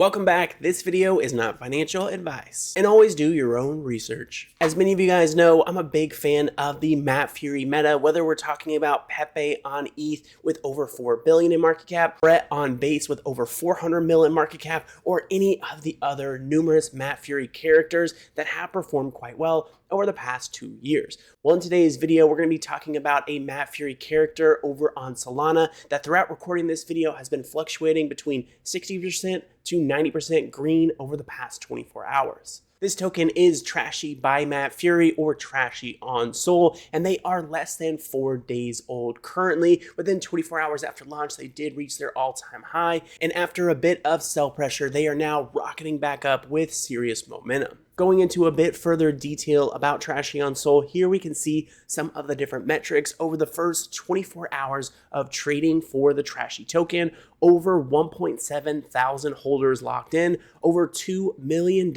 Welcome back. This video is not financial advice, and always do your own research. As many of you guys know, I'm a big fan of the Furie meta, whether we're talking about Pepe on ETH with over 4 billion in market cap, Brett on base with over 400 mil in market cap, or any of the other numerous Furie characters that have performed quite well over the past 2 years. Well, in today's video, we're going to be talking about a Furie character over on Solana that throughout recording this video has been fluctuating between 60% to 90% green over the past 24 hours. This token is Trashy by Furie, or Trashy on Sol, and they are less than 4 days old currently. Within 24 hours after launch, they did reach their all-time high, and after a bit of sell pressure, they are now rocketing back up with serious momentum. Going into a bit further detail about Trashy on Sol, here we can see some of the different metrics over the first 24 hours of trading for the Trashy token. Over 1.7 thousand holders locked in, over $2 million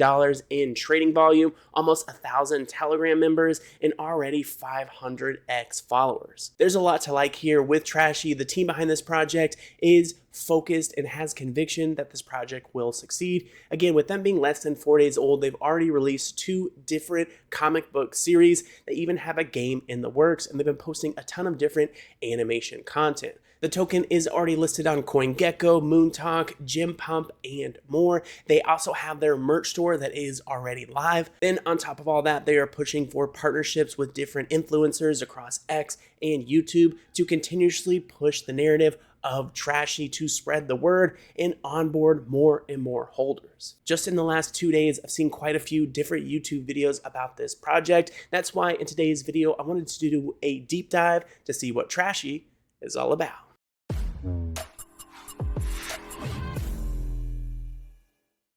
in trading volume, almost 1,000 Telegram members, and already 500x followers. There's a lot to like here with Trashy. The team behind this project is focused and has conviction that this project will succeed. Again, with them being less than 4 days old, they've already released 2 different comic book series. They even have a game in the works, and they've been posting a ton of different animation content. The token is already listed on CoinGecko, Moontalk, Gym Pump, and more. They also have their merch store that is already live. Then on top of all that, they are pushing for partnerships with different influencers across X and YouTube to continuously push the narrative of Trashy to spread the word and onboard more and more holders. Just in the last 2 days, I've seen quite a few different YouTube videos about this project. That's why in today's video, I wanted to do a deep dive to see what Trashy is all about.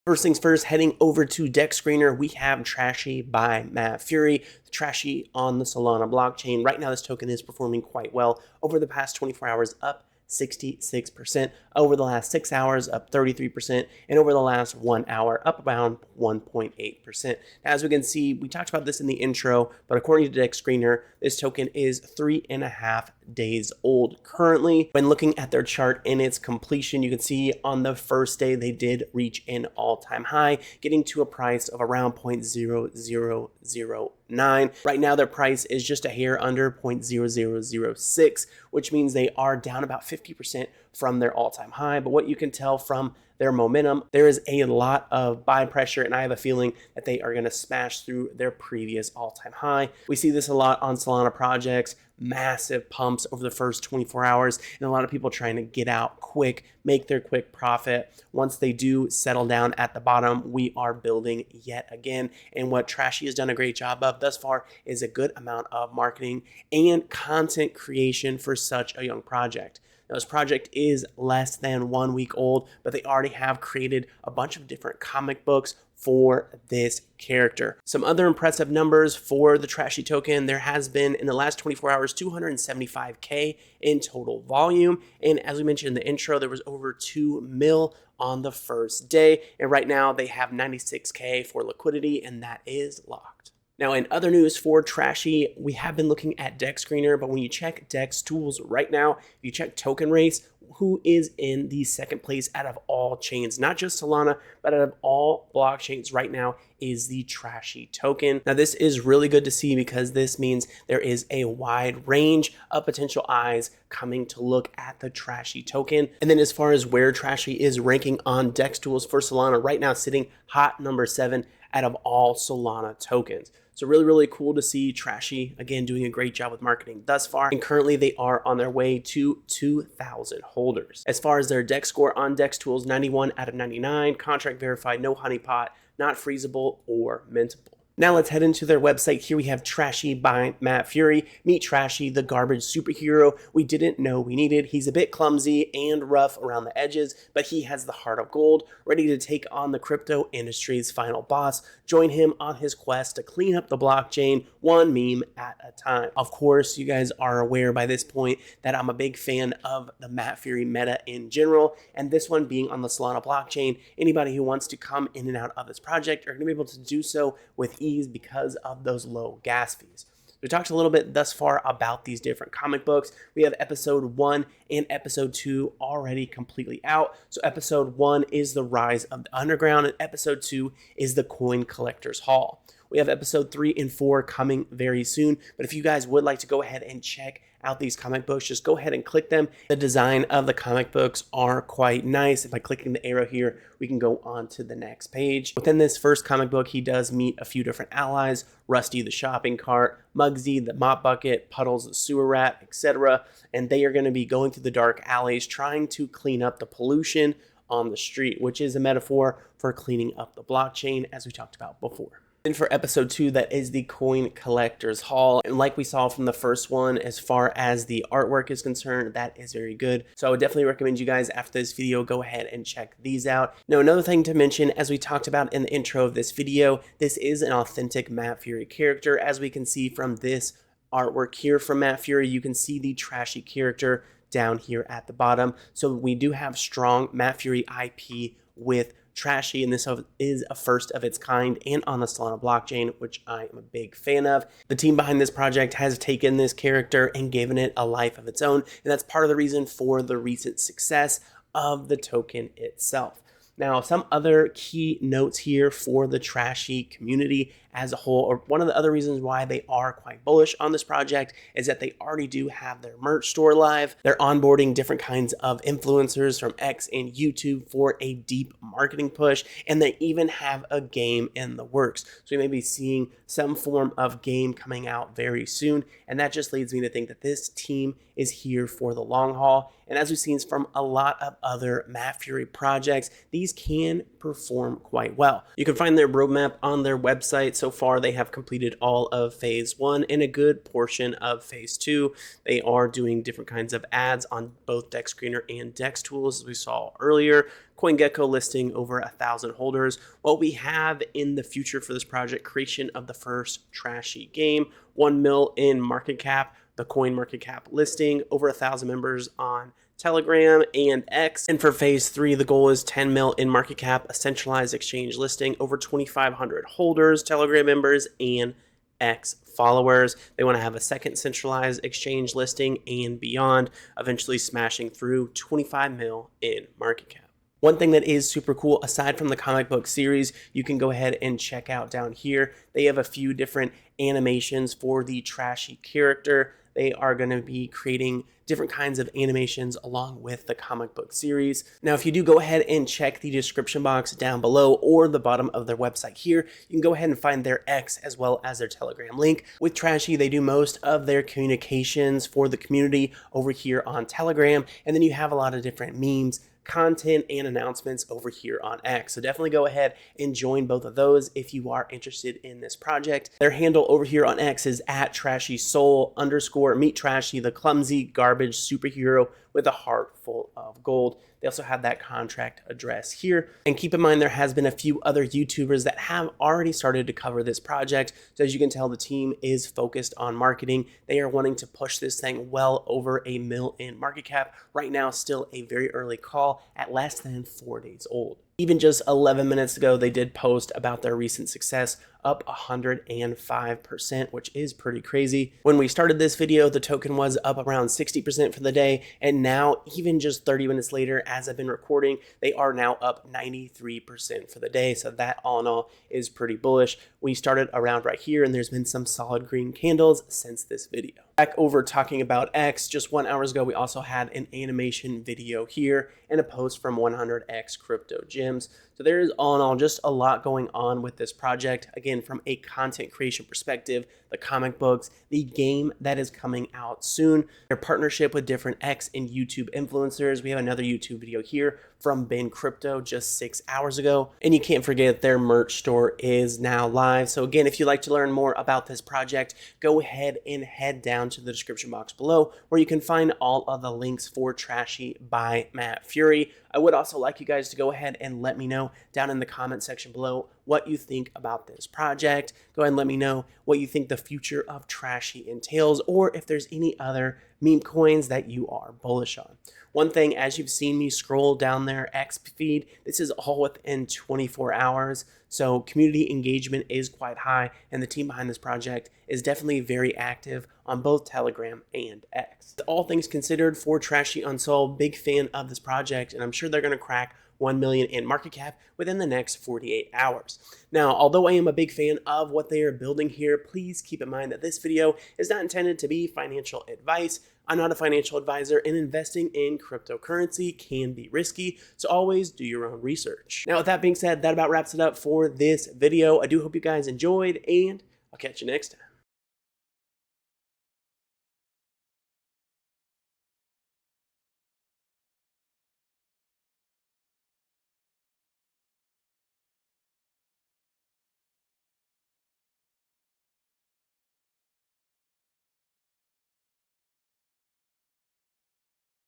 First things first, heading over to Dex Screener, we have Trashy by Furie, Trashy on the Solana blockchain. Right now, this token is performing quite well. Over the past 24 hours, up 66%, over the last 6 hours up 33%, and over the last 1 hour up around 1.8%. As we can see, we talked about this in the intro, but according to Dex Screener, this token is 3.5 days old currently. When looking at their chart in its completion, you can see on the first day they did reach an all-time high, getting to a price of around 0.0009. Right now their price is just a hair under 0.0006, which means they are down about 50% from their all-time high. But what you can tell from their momentum, there is a lot of buy pressure, and I have a feeling that they are going to smash through their previous all-time high. We see this a lot on Solana projects, massive pumps over the first 24 hours, and a lot of people trying to get out quick, make their quick profit. Once they do settle down at the bottom, we are building yet again. And what Trashy has done a great job of thus far is a good amount of marketing and content creation for such a young project. Now, this project is less than 1 week old, but they already have created a bunch of different comic books for this character. Some other impressive numbers for the Trashy token. There has been, in the last 24 hours, 275K in total volume. And as we mentioned in the intro, there was over 2 mil on the first day. And right now they have 96K for liquidity, and that is locked. Now, in other news for Trashy, we have been looking at Dex Screener, but when you check Dex tools right now, if you check token race, who is in the second place out of all chains, not just Solana, but out of all blockchains right now, is the Trashy token. Now, this is really good to see because this means there is a wide range of potential eyes coming to look at the Trashy token. And then as far as where Trashy is ranking on Dex tools for Solana, right now sitting hot number 7 out of all Solana tokens. So really cool to see Trashy, again, doing a great job with marketing thus far. And currently they are on their way to 2,000 holders. As far as their Dex score on Dex tools, 91 out of 99, contract verified, no honeypot, not freezable or mintable. Now let's head into their website. Here we have Trashy by Furie. Meet Trashy, the garbage superhero we didn't know we needed. He's a bit clumsy and rough around the edges, but he has the heart of gold, ready to take on the crypto industry's final boss. Join him on his quest to clean up the blockchain, one meme at a time. Of course, you guys are aware by this point that I'm a big fan of the Furie meta in general, and this one being on the Solana blockchain. Anybody who wants to come in and out of this project are going to be able to do so with ease because of those low gas fees. We talked a little bit thus far about these different comic books. We have episode 1 and episode 2 already completely out. So episode 1 is the Rise of the Underground, and episode 2 is the Coin Collector's Haul. We have episode 3 and 4 coming very soon, but if you guys would like to go ahead and check out these comic books, just go ahead and click them. The design of the comic books are quite nice. By clicking the arrow here, we can go on to the next page. Within this first comic book, he does meet a few different allies: Rusty the shopping cart, Muggsy the mop bucket, Puddles the sewer rat, etc. And they are going to be going through the dark alleys trying to clean up the pollution on the street, which is a metaphor for cleaning up the blockchain, as we talked about before. And for episode 2, that is the Coin Collector's Haul. And like we saw from the first one, as far as the artwork is concerned, that is very good. So I would definitely recommend you guys, after this video, go ahead and check these out. Now, another thing to mention, as we talked about in the intro of this video, this is an authentic Matt Furie character. As we can see from this artwork here from Matt Furie, you can see the Trashy character down here at the bottom. So we do have strong Matt Furie IP with Trashy, and this is a first of its kind and on the Solana blockchain, which I am a big fan of. The team behind this project has taken this character and given it a life of its own, and that's part of the reason for the recent success of the token itself. Now, some other key notes here for the Trashy community as a whole, or one of the other reasons why they are quite bullish on this project, is that they already do have their merch store live. They're onboarding different kinds of influencers from X and YouTube for a deep marketing push, and they even have a game in the works. So we may be seeing some form of game coming out very soon, and that just leads me to think that this team is here for the long haul. And as we've seen from a lot of other Matt Furie projects, these can perform quite well. You can find their roadmap on their website. So far, they have completed all of phase 1 and a good portion of phase 2. They are doing different kinds of ads on both Dex Screener and Dex Tools, as we saw earlier. CoinGecko listing over 1,000 holders. What we have in the future for this project: creation of the first Trashy game, 1 mil in market cap, the coin market cap listing, over 1,000 members on Telegram and X. And for phase 3, the goal is 10 mil in market cap, a centralized exchange listing, over 2,500 holders, Telegram members, and X followers. They want to have a second centralized exchange listing and beyond, eventually smashing through 25 mil in market cap. One thing that is super cool, aside from the comic book series, you can go ahead and check out down here. They have a few different animations for the Trashy character. They are going to be creating different kinds of animations along with the comic book series. Now, if you do go ahead and check the description box down below or the bottom of their website here, you can go ahead and find their X as well as their Telegram link. With Trashy, they do most of their communications for the community over here on Telegram, and then you have a lot of different memes, content, and announcements over here on X. So definitely go ahead and join both of those if you are interested in this project. Their handle over here on X is @TrashySoul_Meet Trashy, the clumsy garbage superhero with a heart full of gold. They also have that contract address here. And keep in mind, there has been a few other YouTubers that have already started to cover this project. So as you can tell, the team is focused on marketing. They are wanting to push this thing well over 1 mil in market cap. Right now, still a very early call at less than 4 days old. Even just 11 minutes ago, they did post about their recent success, up 105%, which is pretty crazy. When we started this video, the token was up around 60% for the day, and now, even just 30 minutes later, as I've been recording, they are now up 93% for the day. So that, all in all, is pretty bullish. We started around right here, and there's been some solid green candles since this video. Back over talking about X, just 1 hour ago, we also had an animation video here and a post from 100X Crypto Gems. So there is, all in all, just a lot going on with this project. Again, from a content creation perspective, the comic books, the game that is coming out soon, their partnership with different X and YouTube influencers. We have another YouTube video here from Ben Crypto just 6 hours ago. And you can't forget their merch store is now live. So again, if you'd like to learn more about this project, go ahead and head down to the description box below, where you can find all of the links for Trashy by Matt Furie. I would also like you guys to go ahead and let me know down in the comment section below what you think about this project. Go ahead and let me know what you think the future of Trashy entails, or if there's any other meme coins that you are bullish on. One thing, as you've seen me scroll down their X feed, this is all within 24 hours. So community engagement is quite high, and the team behind this project is definitely very active on both Telegram and X. All things considered, for Trashy Unsolved, big fan of this project, and I'm sure they're going to crack 1 million in market cap within the next 48 hours. Now, although I am a big fan of what they are building here, please keep in mind that this video is not intended to be financial advice. I'm not a financial advisor, and investing in cryptocurrency can be risky, so always do your own research. Now, with that being said, that about wraps it up for this video. I do hope you guys enjoyed, and I'll catch you next time.